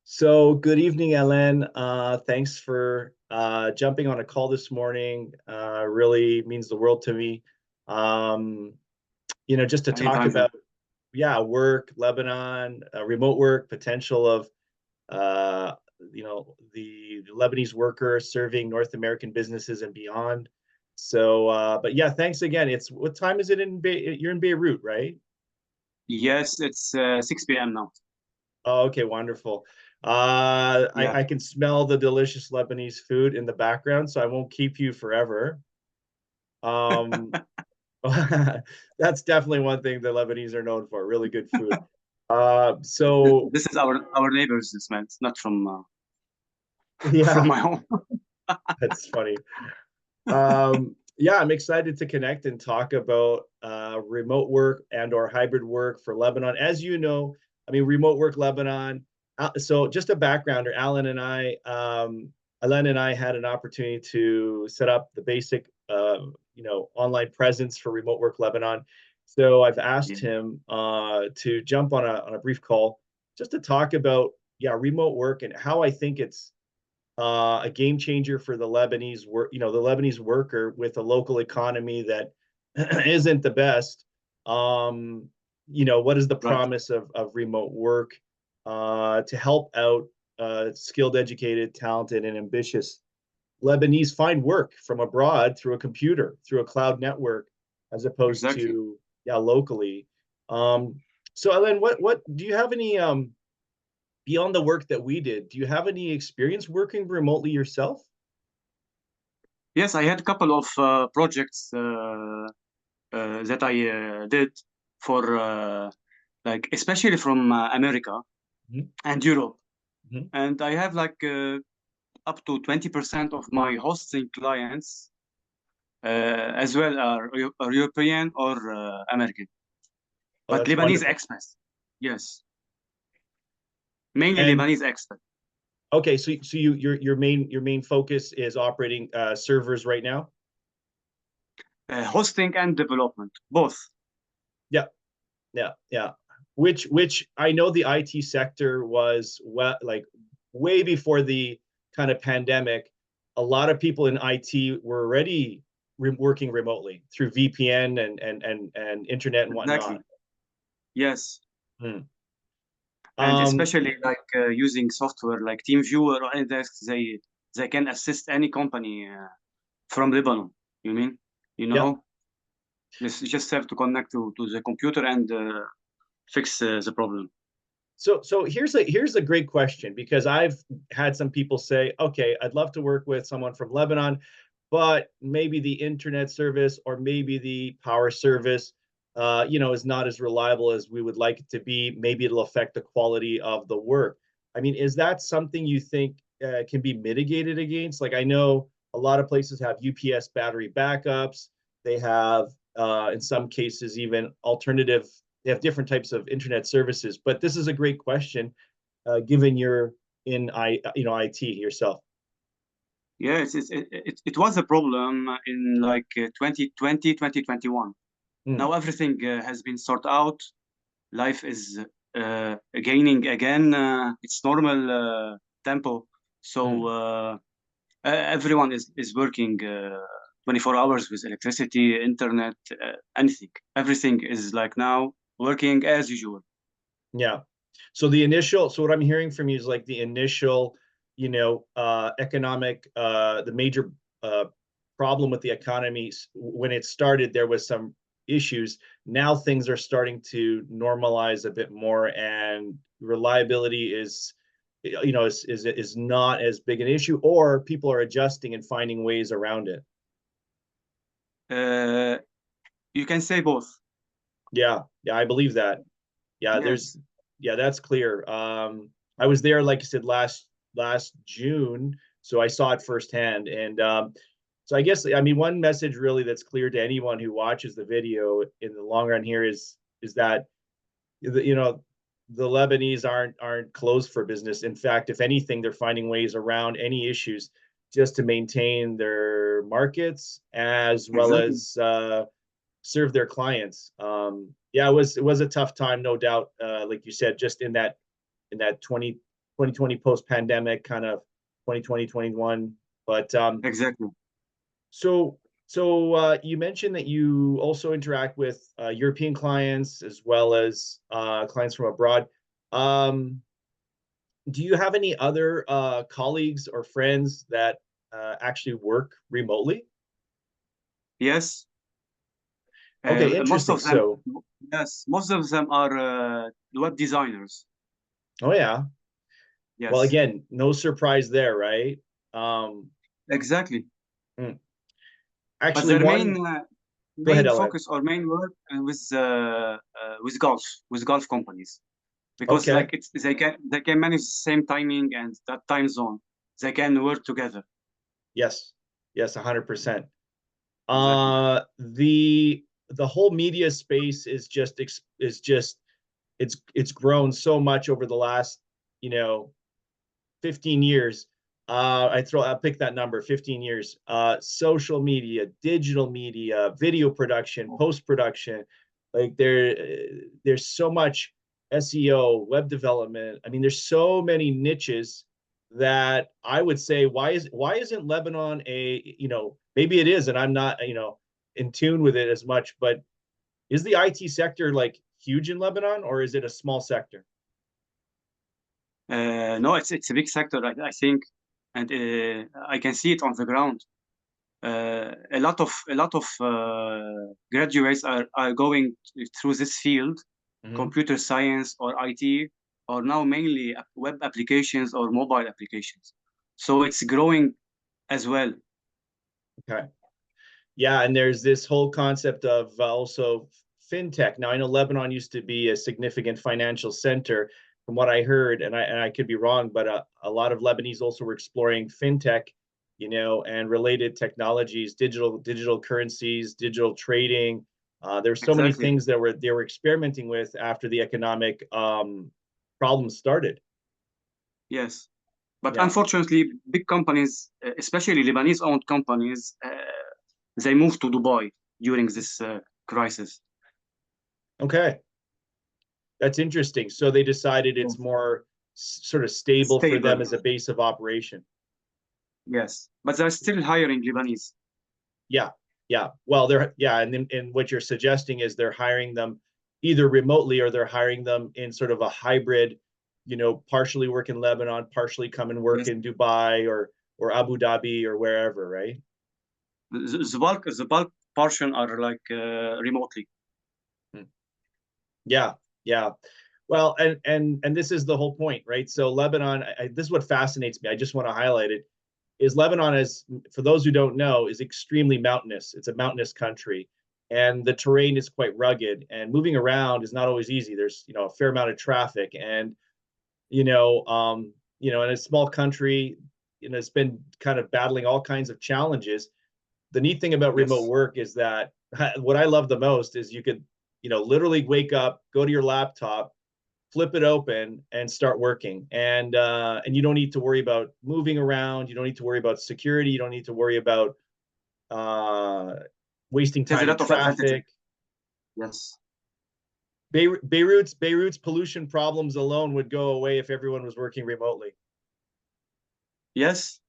So good evening, Alain. Thanks for jumping on a call this morning. Really means the world to me. Um, just to talk Anytime, sir. about, yeah, work, Lebanon, remote work, potential of, uh, the Lebanese worker serving North American businesses and beyond. So, but yeah, thanks again. What time is it you're in Beirut, right? Yes, it's 6 p.m. now. Oh, okay, wonderful. Yeah. I can smell the delicious Lebanese food in the background, so I won't keep you forever. Um, that's definitely one thing the Lebanese are known for, really good food. So This is our neighbors, this man. It's not from from yeah, my home. that's funny. Yeah, I'm excited to connect and talk about remote work and or hybrid work for Lebanon. As you know, I mean, remote work Lebanon. So just a backgrounder, Alain and I had an opportunity to set up the basic, online presence for remote work Lebanon. So I've asked Yeah. him to jump on a brief call just to talk about, yeah, remote work and how I think it's a game changer for the Lebanese work, the Lebanese worker with a local economy that isn't the best. Um, what is the Right. promise of remote work to help out skilled, educated, talented, and ambitious Lebanese find work from abroad through a computer, through a cloud network, as opposed Exactly. to, yeah, locally. Um, so, Ellen, what do you have any beyond the work that we did? Do you have any experience working remotely yourself? Yes, I had a couple of projects that I did for like especially from America Mhm, and Europe, mhm. and I have like up to 20% of my hosting clients as well are European or American, Oh, but that's Lebanese wonderful. expats. Yes, mainly And Lebanese expats. okay, so your main focus is operating servers right now? Hosting and development, both. Yeah, yeah, yeah. Which I know the IT sector was like way before the kind of pandemic. A lot of people in IT were already working remotely through VPN and internet and whatnot. Exactly. Yes. Hmm. And Um, especially like using software like TeamViewer or anydesk, they can assist any company from Lebanon. You mean? You yeah. know, you just have to connect to the computer and fix the problem. So here's a great question because I've had some people say, okay, I'd love to work with someone from Lebanon, but maybe the internet service or maybe the power service, is not as reliable as we would like it to be. Maybe it'll affect the quality of the work. I mean, is that something you think can be mitigated against? Like I know a lot of places have UPS battery backups. They have, in some cases, even alternative they have different types of internet services. But this is a great question, given you're in IT yourself. Yes, it was a problem in like 2020, 2021. Hmm. Now everything has been sorted out. Life is gaining again its normal tempo. So Hmm. everyone is working 24 hours with electricity, internet, anything. Everything is like now working as usual. Yeah. So what I'm hearing from you is like the initial, economic, the major problem with the economy when it started, there was some issues. Now things are starting to normalize a bit more, and reliability is not as big an issue, or people are adjusting and finding ways around it. Uh, you can say both. Yeah, yeah, I believe that. Yeah, Yes. yeah, that's clear. I was there, like I said, last June, so I saw it firsthand. And so I guess, I mean, one message really that's clear to anyone who watches the video in the long run here is that you know the Lebanese aren't closed for business. In fact, if anything, they're finding ways around any issues just to maintain their markets as well Exactly. as serve their clients. Yeah, it was a tough time, no doubt. Like you said, just in that 2020 2020 post-pandemic kind of 2020, 21. But Exactly. you mentioned that you also interact with European clients as well as clients from abroad. Um, do you have any other colleagues or friends that actually work remotely? Yes. Okay, Most interesting. of them, So, yes, most of them are web designers. oh yeah. Well, Yes, again, no surprise there, right? Um, exactly. hmm. But Actually, their one. Go ahead, main Alain. focus or main work with golf companies, because Okay. like they can manage the same timing and that time zone. They can work together. Yes. Yes, 100%. Exactly. The whole media space is just it's grown so much over the last, you know, 15 years. I'll pick that number, 15 years. Social media, digital media, video production, post-production, like there's so much SEO, web development. I mean, there's so many niches that I would say, why isn't Lebanon a, maybe it is, and I'm not, in tune with it as much, but is the IT sector like huge in Lebanon, or is it a small sector? No, it's a big sector, I think, and I can see it on the ground. A lot of graduates are going through this field, Mhm. computer science or IT, or now mainly web applications or mobile applications. So it's growing as well. Okay. Yeah, and there's this whole concept of also fintech. Now, I know Lebanon used to be a significant financial center, from what I heard, and I could be wrong, but a lot of Lebanese also were exploring fintech, and related technologies, digital currencies, digital trading. There's so many Exactly. things that they were experimenting with after the economic problems started. Yes. But Yeah. unfortunately, big companies, especially Lebanese-owned companies, they moved to Dubai during this crisis. Okay. That's interesting. So they decided it's Yes. more sort of stable for them Stable. as a base of operation. Yes. But they're still hiring Lebanese. Yeah, yeah. Well, and what you're suggesting is they're hiring them either remotely or they're hiring them in sort of a hybrid, partially work in Lebanon, partially come and work Yes. in Dubai or Abu Dhabi or wherever, right? The bulk portion are like remotely. Hmm. Yeah, yeah. Well, and this is the whole point, right? So Lebanon, this is what fascinates me. I just want to highlight it. Is Lebanon is, for those who don't know, is extremely mountainous. It's a mountainous country, and the terrain is quite rugged, and moving around is not always easy. There's a fair amount of traffic, and in a small country, it's been kind of battling all kinds of challenges. The neat thing about remote Yes. work is that what I love the most is you could, literally wake up, go to your laptop, flip it open and start working, and you don't need to worry about moving around, you don't need to worry about security, you don't need to worry about uh wasting It has a time in lot of advantages. traffic. Yes. Beirut's pollution problems alone would go away if everyone was working remotely. Yes.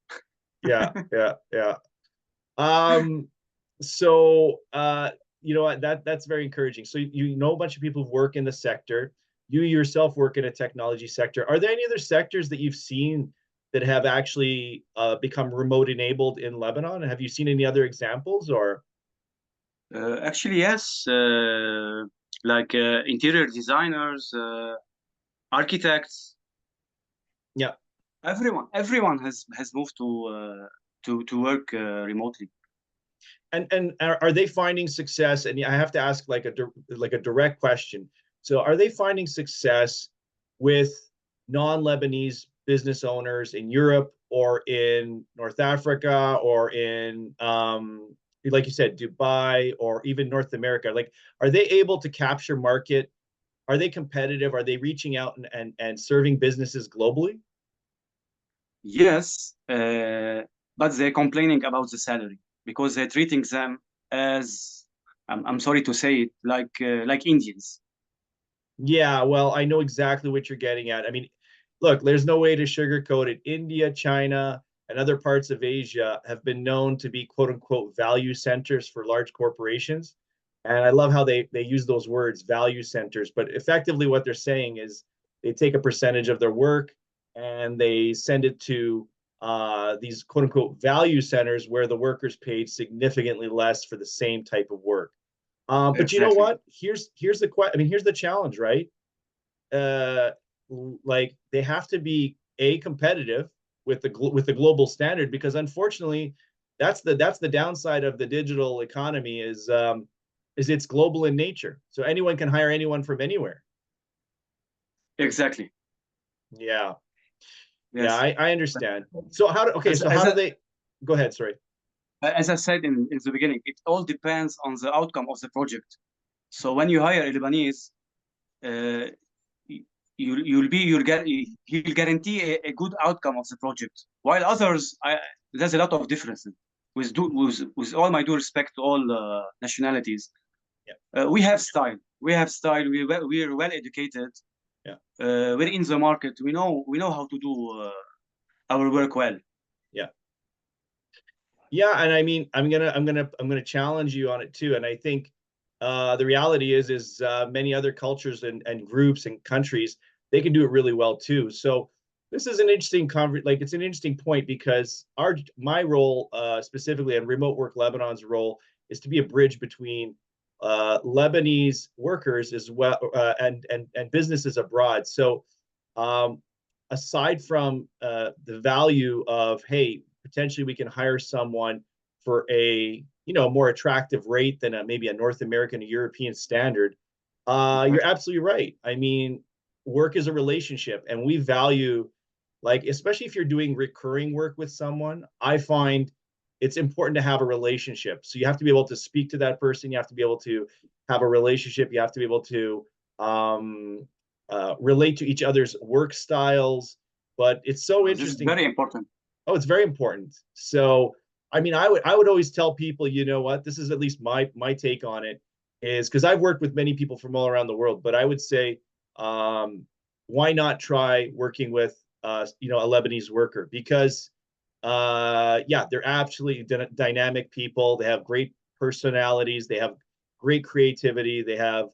Yeah, yeah, yeah. um so that's very encouraging. So you know a bunch of people who work in the sector. You yourself work in a technology sector. Are there any other sectors that you've seen that have actually become remote enabled in Lebanon? Have you seen any other examples or? Actually, yes. Like interior designers, architects, Yeah. everyone has moved to work remotely. And are they finding success? And I have to ask like a direct question. So are they finding success with non-Lebanese business owners in Europe or in North Africa or in like you said, Dubai or even North America? Like, are they able to capture market? Are they competitive? Are they reaching out and serving businesses globally? Yes, but they're complaining about the salary because they're treating them as I'm sorry to say it, like Indians. Yeah, well, I know exactly what you're getting at. I mean, look, there's no way to sugarcoat it. India, China, and other parts of Asia have been known to be quote unquote value centers for large corporations. And I love how they use those words, value centers. But effectively, what they're saying is they take a percentage of their work and they send it to these quote unquote value centers where the workers paid significantly less for the same type of work. But you know Exactly. what? Here's the question. I mean, here's the challenge, right? uh, like they have to be competitive with the global standard, because unfortunately that's the downside of the digital economy is it's global in nature, so anyone can hire anyone from anywhere. Exactly. Yeah, yeah, Yes. I understand. So As, so as, how do I, they go ahead, sorry. as I said in the beginning, it all depends on the outcome of the project. So when you hire a Lebanese, uh, he'll guarantee a good outcome of the project. While others, there's a lot of differences. With all my due respect to all nationalities, Yeah, we have style. We have style. We're well educated. yeah, We're in the market. We know how to do our work well. yeah. Yeah, and I mean, I'm gonna challenge you on it too. And I think the reality is many other cultures and groups and countries, they can do it really well too. So this is an interesting like it's an interesting point, because my role specifically, and Remote Work Lebanon's role, is to be a bridge between Lebanese workers as well, and businesses abroad. So um, aside from the value of, hey, potentially we can hire someone for a more attractive rate than maybe a North American or European standard. You're Exactly. absolutely right. I mean, work is a relationship, and we value, like, especially if you're doing recurring work with someone, I find it's important to have a relationship. So you have to be able to speak to that person. You have to be able to have a relationship. You have to be able to relate to each other's work styles. But it's so This is interesting. very important. Oh, it's very important. So, I mean, I would always tell people, you know what, this is at least my take on it, is because I've worked with many people from all around the world, but I would say, um, why not try working with a Lebanese worker? Because yeah, they're absolutely dynamic people. They have great personalities. They have great creativity. They have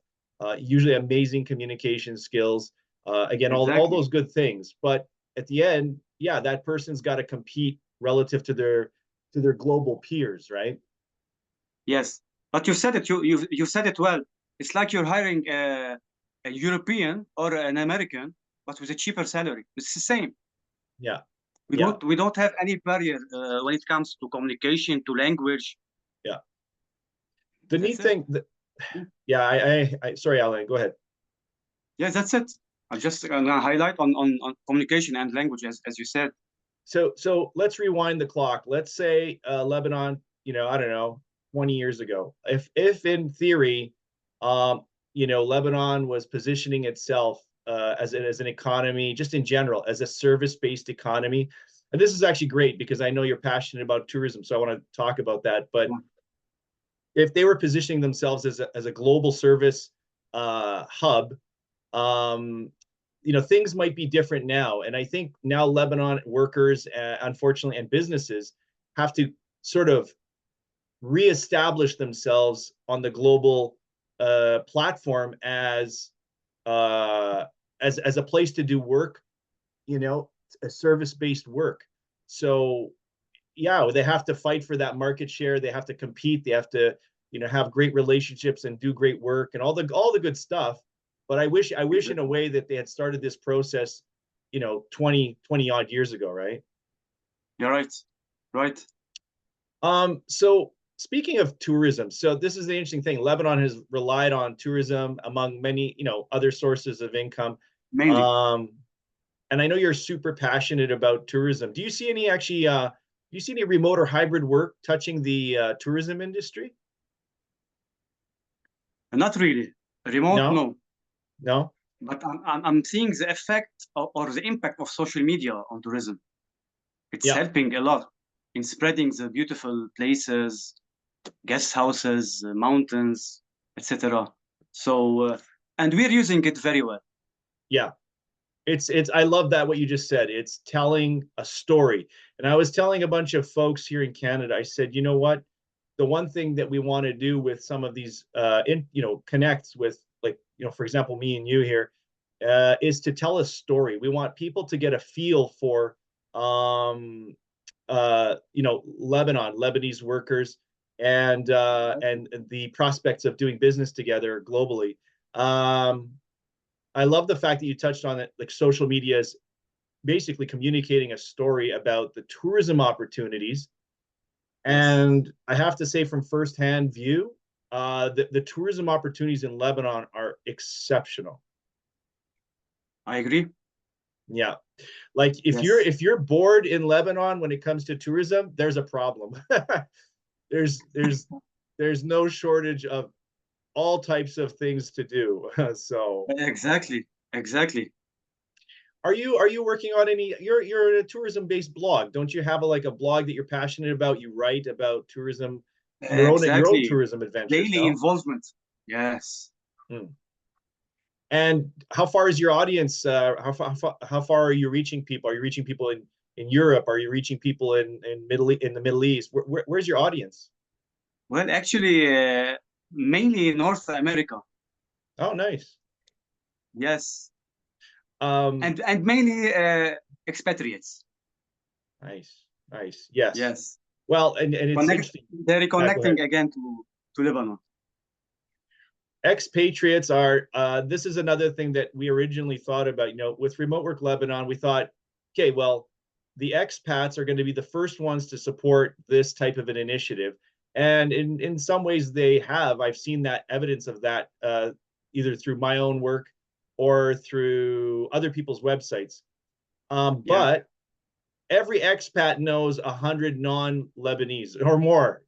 usually amazing communication skills. Again, all Exactly. those good things. But at the end, yeah, that person's got to compete relative to their global peers, right? Yes, but you said it. You said it well. It's like you're hiring a European or an American, but with a cheaper salary. It's the same. Yeah, We yeah, don't we don't have any barrier when it comes to communication, to language. yeah. The That's neat it. thing, yeah, sorry, Alain, go ahead. Yes, that's it. I'm just gonna highlight on communication and language, as you said. So let's rewind the clock. Let's say Lebanon, I don't know, 20 years ago. If in theory, um, Lebanon was positioning itself as an economy, just in general, as a service-based economy. And this is actually great because I know you're passionate about tourism, so I want to talk about that. But if they were positioning themselves as a global service hub, um, things might be different now. And I think now Lebanon workers, unfortunately, and businesses have to sort of reestablish themselves on the global platform uh, as a place to do work, a service-based work. So yeah, they have to fight for that market share. They have to compete. They have to, have great relationships and do great work and all the good stuff. But I wish in a way that they had started this process, 20 odd years ago, right? You're right. Right. So speaking of tourism, so this is the interesting thing. Lebanon has relied on tourism among many, other sources of income. Mainly. Um, and I know you're super passionate about tourism. Do you see any actually do you see any remote or hybrid work touching the tourism industry? Not really. Remote, No, no. no. But I'm seeing the effect or the impact of social media on tourism. It's Yeah, helping a lot in spreading the beautiful places, guest houses, mountains, etc. So, and we're using it very well. yeah. It's I love that what you just said. It's telling a story. And I was telling a bunch of folks here in Canada, I said, you know what? The one thing that we want to do with some of these connects with, like, for example, me and you here, is to tell a story. We want people to get a feel for Lebanon, Lebanese workers, and the prospects of doing business together globally. Um, I love the fact that you touched on it. Like, social media is basically communicating a story about the tourism opportunities. Yes, And I have to say, from firsthand view, the tourism opportunities in Lebanon are exceptional. I agree. Yeah, like Yes, if you're bored in Lebanon when it comes to tourism, there's a problem. there's there's there's no shortage of all types of things to do. So exactly, exactly, are you working on any, you're a tourism based blog, don't you have like a blog that you're passionate about, you write about tourism, your own exactly. tourism adventures, Daily no? involvement. Yes. Hmm. And how far is your audience, how far are you reaching people, are you reaching people in Europe, are you reaching people in the Middle East, where's your audience? Well, actually, mainly North America. Oh, nice. Yes, um and mainly expatriates. Nice, nice, yes. Yes, Well, and it's connect. interesting. They're Yeah, go ahead. reconnecting again to Lebanon. Expatriates are, this is another thing that we originally thought about, with Remote Work Lebanon. We thought, okay, well, the expats are going to be the first ones to support this type of an initiative, and in some ways they have. I've seen that evidence of that, either through my own work or through other people's websites. Yeah, But every expat knows 100 non-Lebanese or more,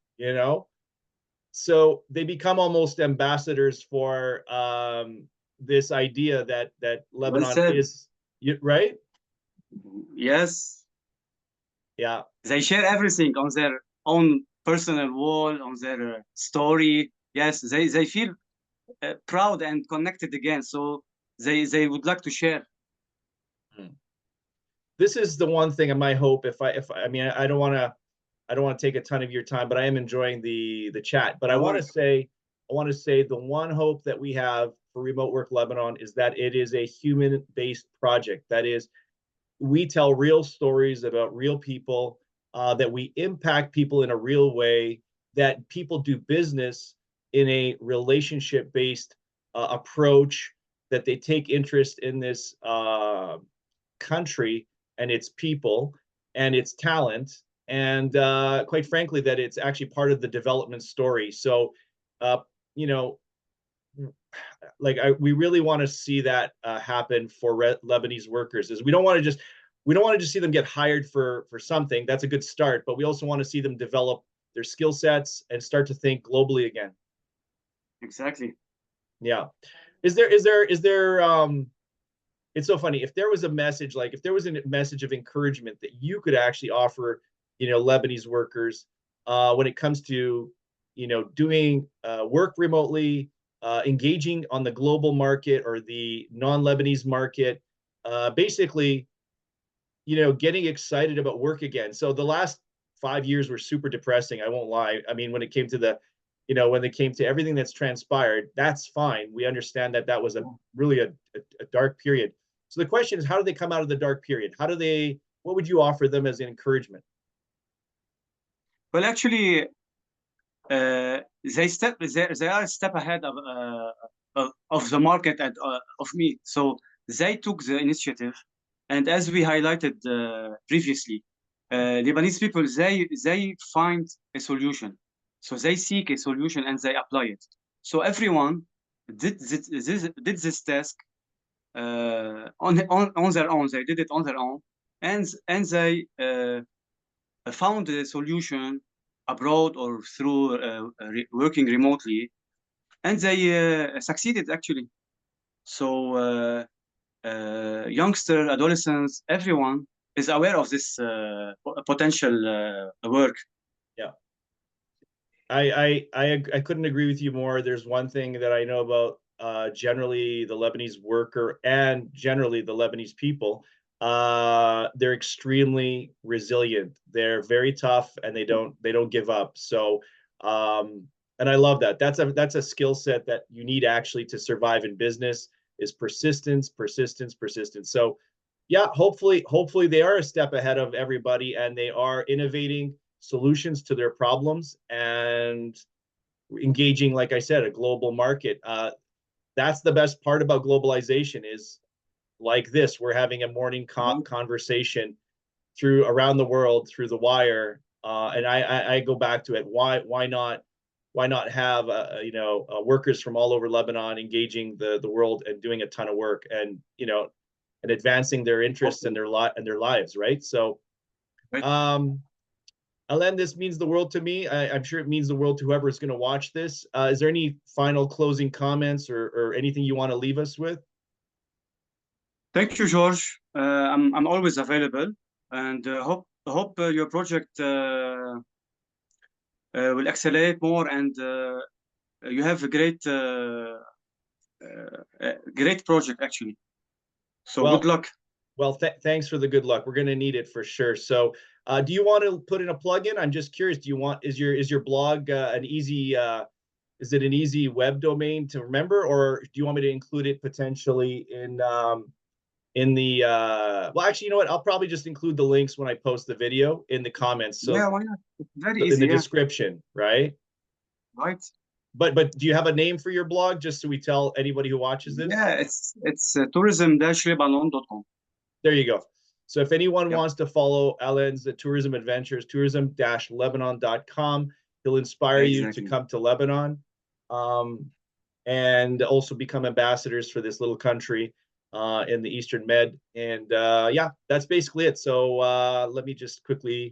so they become almost ambassadors for, this idea that well Lebanon said. is, right. Yes, Yeah. they share everything on their own personal wall, on their story. Yes, they feel proud and connected again. So they would like to share. This is the one thing, and my hope, if I mean, I don't want to take a ton of your time, but I am enjoying the chat. But No worries. I want to say the one hope that we have for Remote Work Lebanon is that it is a human-based project. That is, we tell real stories about real people, that we impact people in a real way, that people do business in a relationship based, approach, that they take interest in this, country and its people and its talent. And, quite frankly, that it's actually part of the development story. So, uh, you know, we really want to see that, happen for Lebanese workers. Is we don't want to just see them get hired for something. That's a good start, but we also want to see them develop their skill sets and start to think globally again. Exactly. Yeah. Is there it's so funny, if there was a message, like if there was a message of encouragement that you could actually offer, Lebanese workers, when it comes to, doing, work remotely, engaging on the global market or the non-Lebanese market, basically, getting excited about work again. So the last 5 years were super depressing. I won't lie. I mean, when it came to when it came to everything that's transpired, that's fine. We understand that that was a really a dark period. So the question is, how do they come out of the dark period? What would you offer them as an encouragement? Well, actually, they are a step ahead of the market and of me. So they took the initiative, and as we highlighted previously, Lebanese people they find a solution. So they seek a solution and they apply it. So everyone did this task on their own. They did it on their own, and they found a solution abroad or through working remotely, and they succeeded actually. So youngster, adolescents, everyone is aware of this potential work. Yeah. I couldn't agree with you more. There's one thing that I know about generally the Lebanese worker and generally the Lebanese people, they're extremely resilient. They're very tough and they don't give up. So and I love that. That's a skill set that you need actually to survive in business is persistence, persistence, persistence. So yeah, hopefully they are a step ahead of everybody and they are innovating solutions to their problems and engaging, like I said, a global market. That's the best part about globalization is like this. We're having a morning conversation through around the world through the wire, and I go back to it. Why not have workers from all over Lebanon engaging the world and doing a ton of work and and advancing their interests and their lives, right? So Right. Alain, this means the world to me. I'm sure it means the world to whoever is going to watch this. Is there any final closing comments or anything you want to leave us with? Thank you, George. I'm always available, and hope your project will accelerate more, and you have a great project actually. So good Well, luck. thanks for the good luck. We're going to need it for sure. So, do you want to put in a plug-in? I'm just curious. Do you want is your blog an easy is it an easy web domain to remember, or do you want me to include it potentially in the well, actually, you know what? I'll probably just include the links when I post the video in the comments. So Yeah, why not? It's very in easy. the Yeah, description, right? right. But do you have a name for your blog just so we tell anybody who watches this? Yeah, it's tourism-lebanon.com. There you go. So if anyone Yep, wants to follow Alain's tourism adventures, tourism-lebanon.com, he'll inspire you to exactly. come to Lebanon um, and also become ambassadors for this little country in the Eastern Med. And yeah, that's basically it. So let me just quickly